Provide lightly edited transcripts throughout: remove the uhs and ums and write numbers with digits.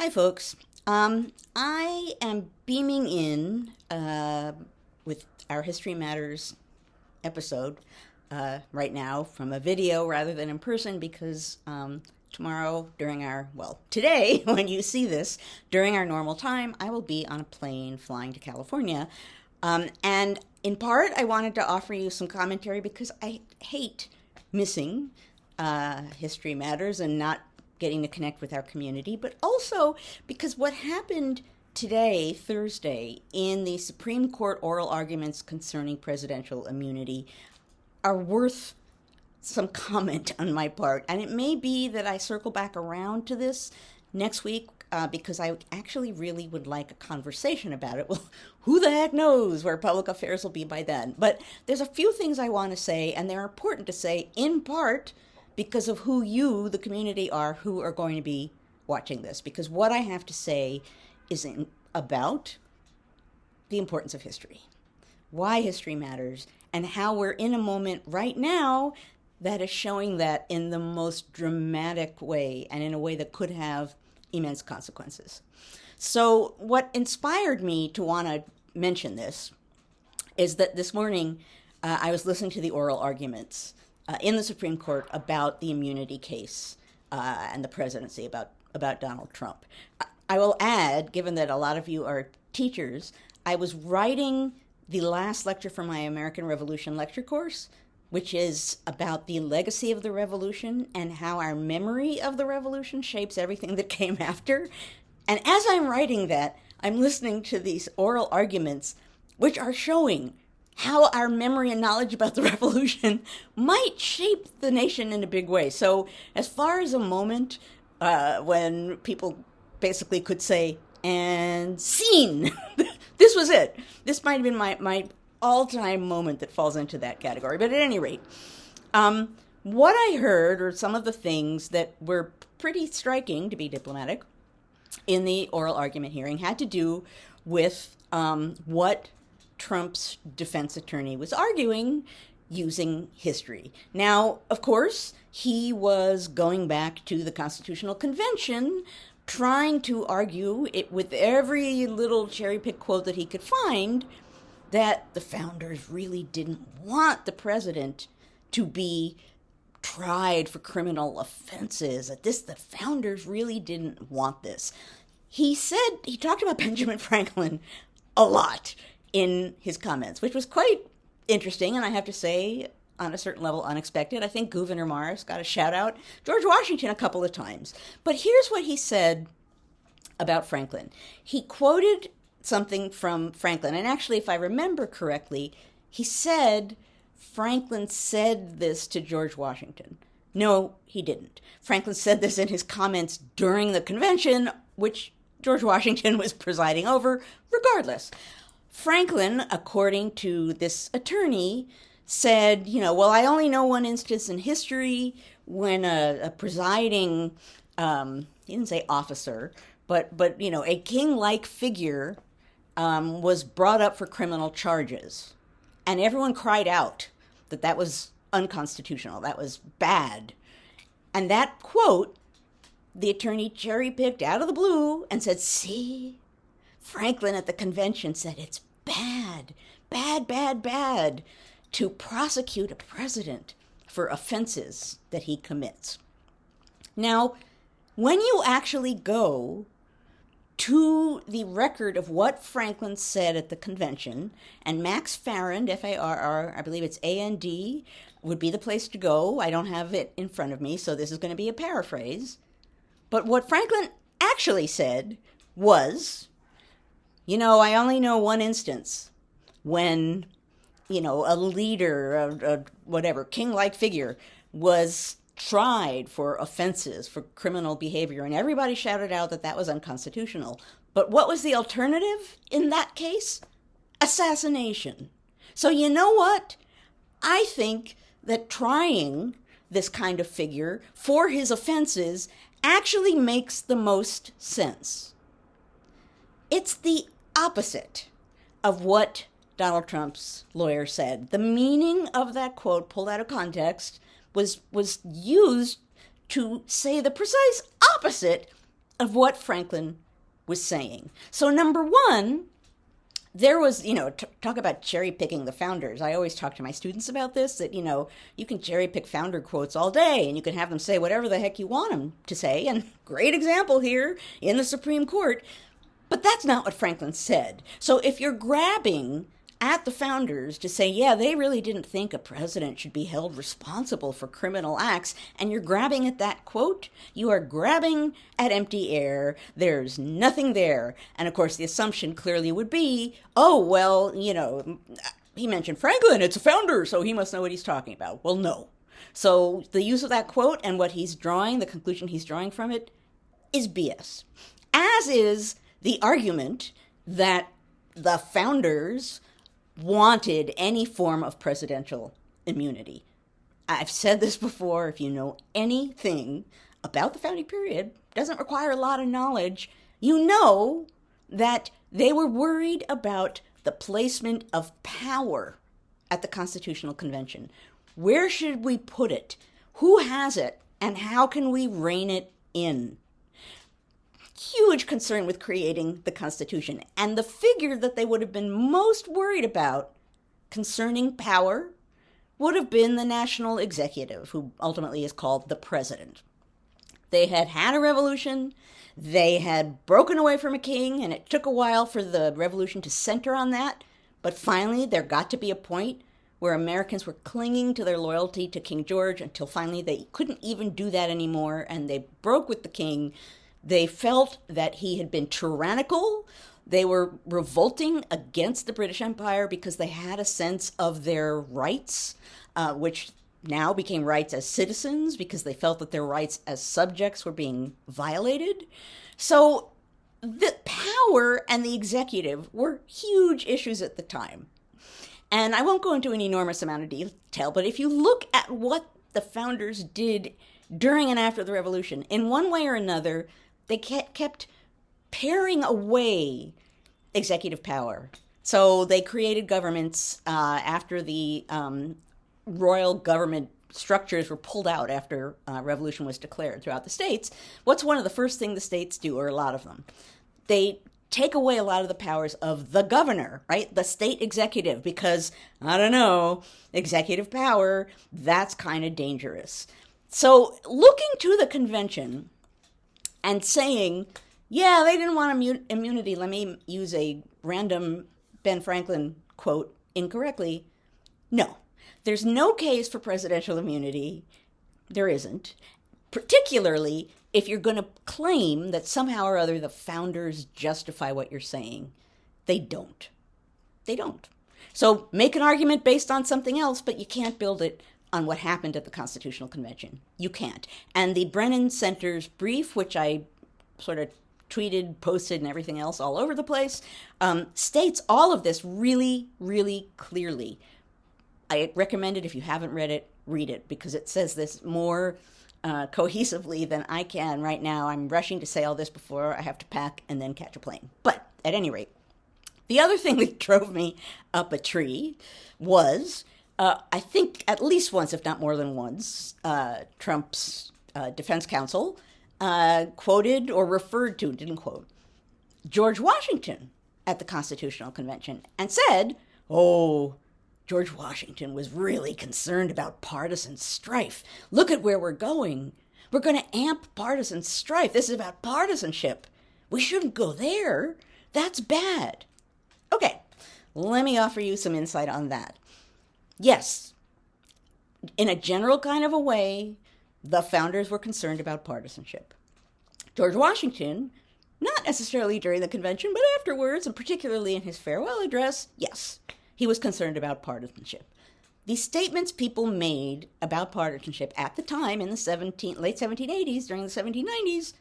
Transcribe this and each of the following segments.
Hi, folks. I am beaming in with our History Matters episode right now from a video rather than in person because tomorrow today, when you see this, during our normal time, I will be on a plane flying to California. And in part, I wanted to offer you some commentary because I hate missing History Matters and not getting to connect with our community, but also because what happened today, Thursday, in the Supreme Court oral arguments concerning presidential immunity are worth some comment on my part. And it may be that I circle back around to this next week because I actually really would like a conversation about it. Well, who the heck knows where public affairs will be by then? But there's a few things I want to say, and they're important to say in part because of who you, the community, are who are going to be watching this. Because what I have to say is about the importance of history, why history matters, and how we're in a moment right now that is showing that in the most dramatic way and in a way that could have immense consequences. So what inspired me to want to mention this is that this morning I was listening to the oral arguments in the Supreme Court about the immunity case and the presidency, about Donald Trump. I will add, given that a lot of you are teachers, I was writing the last lecture for my American Revolution lecture course, which is about the legacy of the revolution and how our memory of the revolution shapes everything that came after. And as I'm writing that, I'm listening to these oral arguments, which are showing how our memory and knowledge about the revolution might shape the nation in a big way. So as far as a moment when people basically could say, and scene, this was it. This might have been my all-time moment that falls into that category. But at any rate, what I heard, or some of the things that were pretty striking, to be diplomatic, in the oral argument hearing had to do with what Trump's defense attorney was arguing using history. Now, of course, he was going back to the Constitutional Convention, trying to argue it with every little cherry-pick quote that he could find that the founders really didn't want the president to be tried for criminal offenses. The founders really didn't want this. He talked about Benjamin Franklin a lot in his comments, which was quite interesting, and I have to say, on a certain level, unexpected. I think Gouverneur Morris got a shout out, George Washington a couple of times. But here's what he said about Franklin. He quoted something from Franklin, and actually, if I remember correctly, he said Franklin said this to George Washington. No, he didn't. Franklin said this in his comments during the convention, which George Washington was presiding over, regardless. Franklin, according to this attorney, said, well, I only know one instance in history when a presiding, he didn't say officer, but a king-like figure was brought up for criminal charges. And everyone cried out that was unconstitutional, that was bad. And that quote, the attorney cherry-picked out of the blue and said, see, Franklin at the convention said it's bad to prosecute a president for offenses that he commits. Now, when you actually go to the record of what Franklin said at the convention, and Max Farrand, F-A-R-R, I believe it's A-N-D, would be the place to go. I don't have it in front of me, so this is going to be a paraphrase. But what Franklin actually said was, I only know one instance when, a leader, a king-like figure was tried for offenses, for criminal behavior, and everybody shouted out that was unconstitutional. But what was the alternative in that case? Assassination. So you know what? I think that trying this kind of figure for his offenses actually makes the most sense. It's the opposite of what Donald Trump's lawyer said. The meaning of that quote, pulled out of context, was used to say the precise opposite of what Franklin was saying. So number one, there was, talk about cherry picking the founders. I always talk to my students about this, that, you can cherry pick founder quotes all day and you can have them say whatever the heck you want them to say. And great example here in the Supreme Court. But that's not what Franklin said. So if you're grabbing at the founders to say, yeah, they really didn't think a president should be held responsible for criminal acts, and you're grabbing at that quote, you are grabbing at empty air. There's nothing there. And of course, the assumption clearly would be, oh, well, he mentioned Franklin, it's a founder, so he must know what he's talking about. Well, no. So the use of that quote and what he's drawing, the conclusion he's drawing from it, is BS. As is the argument that the founders wanted any form of presidential immunity. I've said this before, if you know anything about the founding period, doesn't require a lot of knowledge, you know that they were worried about the placement of power at the Constitutional Convention. Where should we put it? Who has it? And how can we rein it in? Huge concern with creating the Constitution. And the figure that they would have been most worried about concerning power would have been the national executive, who ultimately is called the president. They had had a revolution. They had broken away from a king, and it took a while for the revolution to center on that. But finally, there got to be a point where Americans were clinging to their loyalty to King George until finally they couldn't even do that anymore, and they broke with the king. They felt that he had been tyrannical. They were revolting against the British Empire because they had a sense of their rights, which now became rights as citizens because they felt that their rights as subjects were being violated. So the power and the executive were huge issues at the time. And I won't go into an enormous amount of detail, but if you look at what the founders did during and after the revolution, in one way or another, they kept paring away executive power. So they created governments after the royal government structures were pulled out after revolution was declared throughout the states. What's one of the first things the states do, or a lot of them? They take away a lot of the powers of the governor, right? The state executive, because, I don't know, executive power, that's kind of dangerous. So looking to the convention and saying, yeah, they didn't want immunity, let me use a random Ben Franklin quote incorrectly. No, there's no case for presidential immunity. There isn't. Particularly if you're going to claim that somehow or other the founders justify what you're saying. They don't. They don't. So make an argument based on something else, but you can't build it on what happened at the Constitutional Convention. You can't. And the Brennan Center's brief, which I sort of tweeted, posted, and everything else all over the place, states all of this really, really clearly. I recommend it, if you haven't read it, read it, because it says this more cohesively than I can right now. I'm rushing to say all this before I have to pack and then catch a plane. But at any rate, the other thing that drove me up a tree was, I think at least once, if not more than once, Trump's defense counsel quoted or referred to, didn't quote, George Washington at the Constitutional Convention and said, oh, George Washington was really concerned about partisan strife. Look at where we're going. We're going to amp partisan strife. This is about partisanship. We shouldn't go there. That's bad. Okay, let me offer you some insight on that. Yes, in a general kind of a way, the founders were concerned about partisanship. George Washington, not necessarily during the convention, but afterwards, and particularly in his farewell address, yes, he was concerned about partisanship. The statements people made about partisanship at the time in the late 1780s, during the 1790s,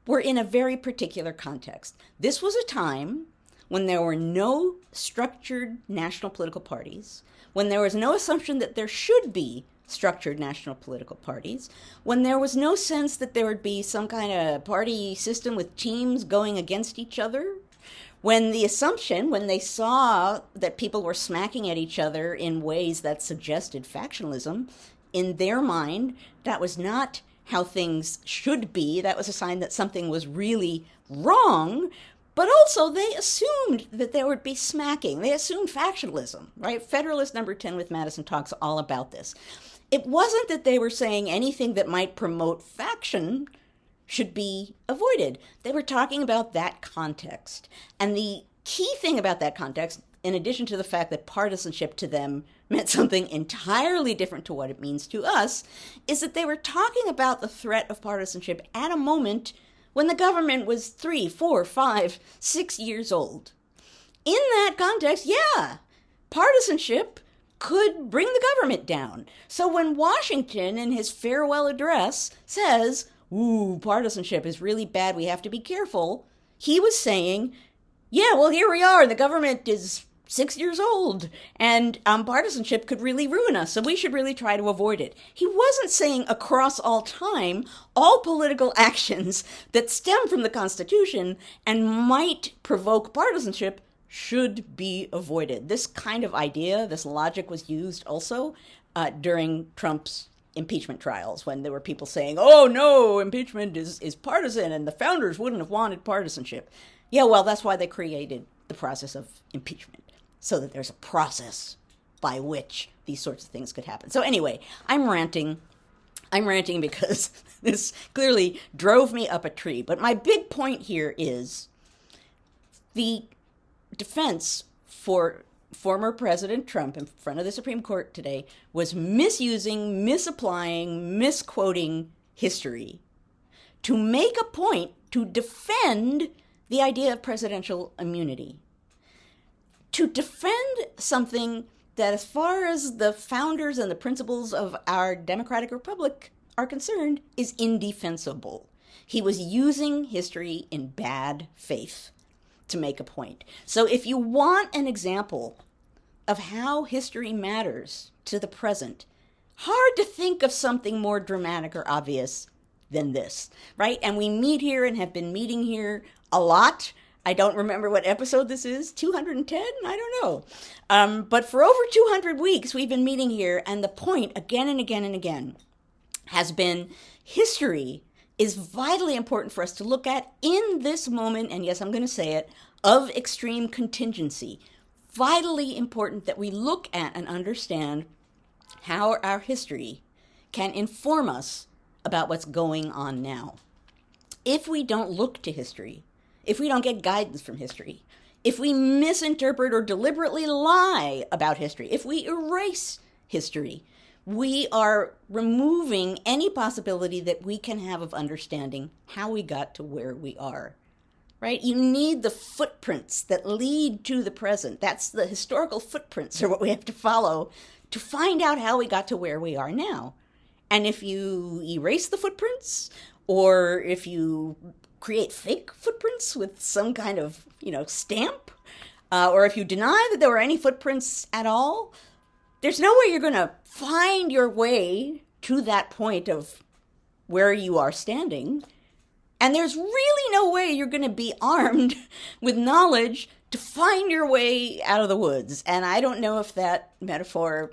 were in a very particular context. This was a time when there were no structured national political parties, when there was no assumption that there should be structured national political parties, when there was no sense that there would be some kind of party system with teams going against each other, when the assumption, when they saw that people were smacking at each other in ways that suggested factionalism, in their mind, that was not how things should be. That was a sign that something was really wrong. But also they assumed that there would be smacking. They assumed factionalism, right? Federalist number 10 with Madison talks all about this. It wasn't that they were saying anything that might promote faction should be avoided. They were talking about that context. And the key thing about that context, in addition to the fact that partisanship to them meant something entirely different to what it means to us, is that they were talking about the threat of partisanship at a moment when the government was 3, 4, 5, 6 years old. In that context, yeah, partisanship could bring the government down. So when Washington, in his farewell address, says, ooh, partisanship is really bad, we have to be careful, he was saying, yeah, well, here we are, the government is 6 years old, and partisanship could really ruin us, so we should really try to avoid it. He wasn't saying across all time, all political actions that stem from the Constitution and might provoke partisanship should be avoided. This kind of idea, this logic was used also during Trump's impeachment trials, when there were people saying, oh no, impeachment is partisan and the founders wouldn't have wanted partisanship. Yeah, well, that's why they created the process of impeachment, so that there's a process by which these sorts of things could happen. So anyway, I'm ranting because this clearly drove me up a tree. But my big point here is the defense for former President Trump in front of the Supreme Court today was misusing, misapplying, misquoting history to make a point to defend the idea of presidential immunity. To defend something that, as far as the founders and the principles of our democratic republic are concerned, is indefensible. He was using history in bad faith to make a point. So if you want an example of how history matters to the present, hard to think of something more dramatic or obvious than this, right? And we meet here and have been meeting here a lot. I don't remember what episode this is, 210? I don't know. But for over 200 weeks, we've been meeting here, and the point again and again and again has been history is vitally important for us to look at in this moment, and yes, I'm going to say it, of extreme contingency. Vitally important that we look at and understand how our history can inform us about what's going on now. If we don't look to history, if we don't get guidance from history, if we misinterpret or deliberately lie about history, if we erase history, we are removing any possibility that we can have of understanding how we got to where we are, right? You need the footprints that lead to the present. That's the historical footprints are what we have to follow to find out how we got to where we are now. And if you erase the footprints, or if you create fake footprints with some kind of, stamp, or if you deny that there were any footprints at all, there's no way you're going to find your way to that point of where you are standing. And there's really no way you're going to be armed with knowledge to find your way out of the woods. And I don't know if that metaphor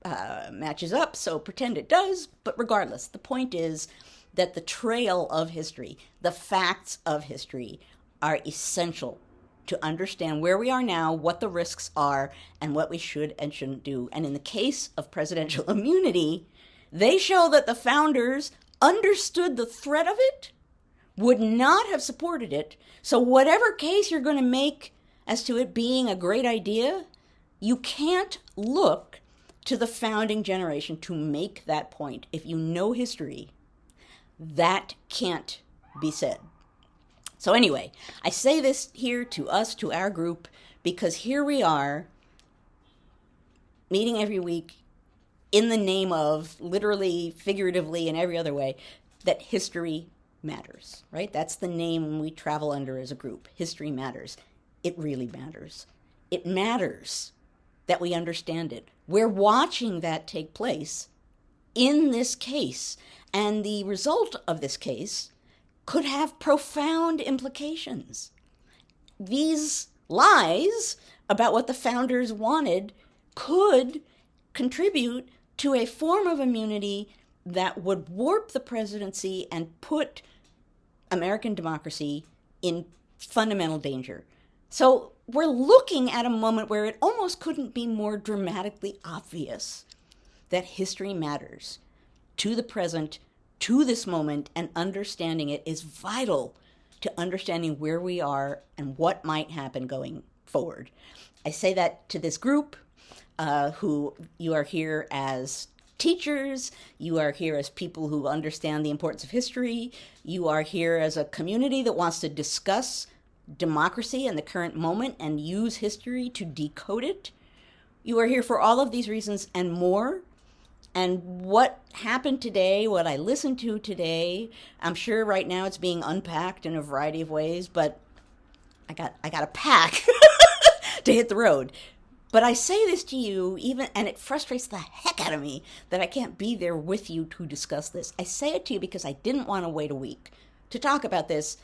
matches up, so pretend it does. But regardless, the point is that the trail of history, the facts of history, are essential to understand where we are now, what the risks are, and what we should and shouldn't do. And in the case of presidential immunity, they show that the founders understood the threat of it, would not have supported it. So whatever case you're going to make as to it being a great idea, you can't look to the founding generation to make that point. If you know history, that can't be said. So anyway, I say this here to us, to our group, because here we are meeting every week in the name of, literally, figuratively, and every other way, that history matters, right? That's the name we travel under as a group. History matters. It really matters. It matters that we understand it. We're watching that take place in this case, and the result of this case could have profound implications. These lies about what the founders wanted could contribute to a form of immunity that would warp the presidency and put American democracy in fundamental danger. So we're looking at a moment where it almost couldn't be more dramatically obvious that history matters to the present, to this moment, and understanding it is vital to understanding where we are and what might happen going forward. I say that to this group, who you are here as teachers, you are here as people who understand the importance of history, you are here as a community that wants to discuss democracy and the current moment and use history to decode it. You are here for all of these reasons and more. And what happened today, what I listened to today, I'm sure right now it's being unpacked in a variety of ways, but I got a pack to hit the road. But I say this to you, and it frustrates the heck out of me that I can't be there with you to discuss this. I say it to you because I didn't want to wait a week to talk about this.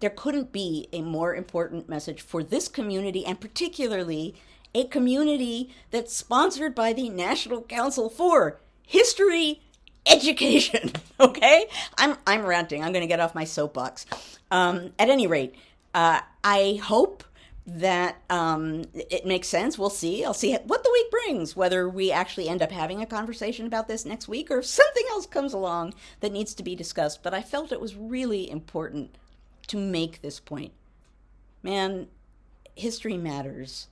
There couldn't be a more important message for this community, and particularly a community that's sponsored by the National Council for History Education. Okay? I'm ranting. I'm going to get off my soapbox. At any rate, I hope that it makes sense. We'll see. I'll see what the week brings, whether we actually end up having a conversation about this next week or if something else comes along that needs to be discussed. But I felt it was really important to make this point. Man, history matters.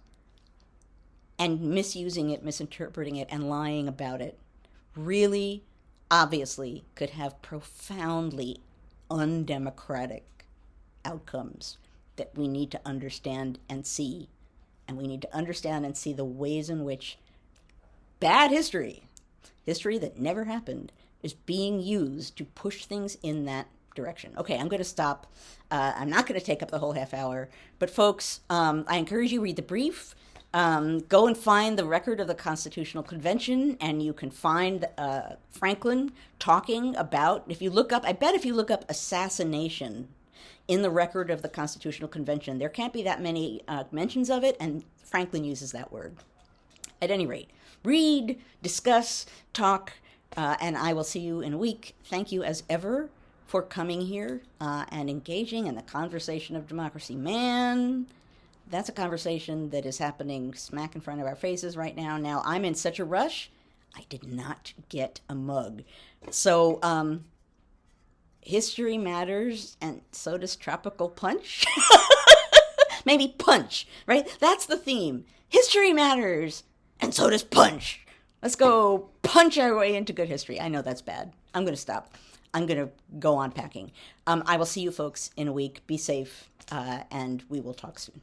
And misusing it, misinterpreting it, and lying about it really, obviously, could have profoundly undemocratic outcomes that we need to understand and see. And we need to understand and see the ways in which bad history that never happened, is being used to push things in that direction. Okay, I'm going to stop. I'm not going to take up the whole half hour. But folks, I encourage you to read the brief. Go and find the record of the Constitutional Convention, and you can find Franklin talking about, if you look up assassination in the record of the Constitutional Convention, there can't be that many mentions of it, and Franklin uses that word. At any rate, read, discuss, talk, and I will see you in a week. Thank you as ever for coming here and engaging in the conversation of democracy. Man, that's a conversation that is happening smack in front of our faces right now. Now, I'm in such a rush, I did not get a mug. So, history matters, and so does tropical punch. Maybe punch, right? That's the theme. History matters, and so does punch. Let's go punch our way into good history. I know that's bad. I'm going to stop. I'm going to go on packing. I will see you folks in a week. Be safe, and we will talk soon.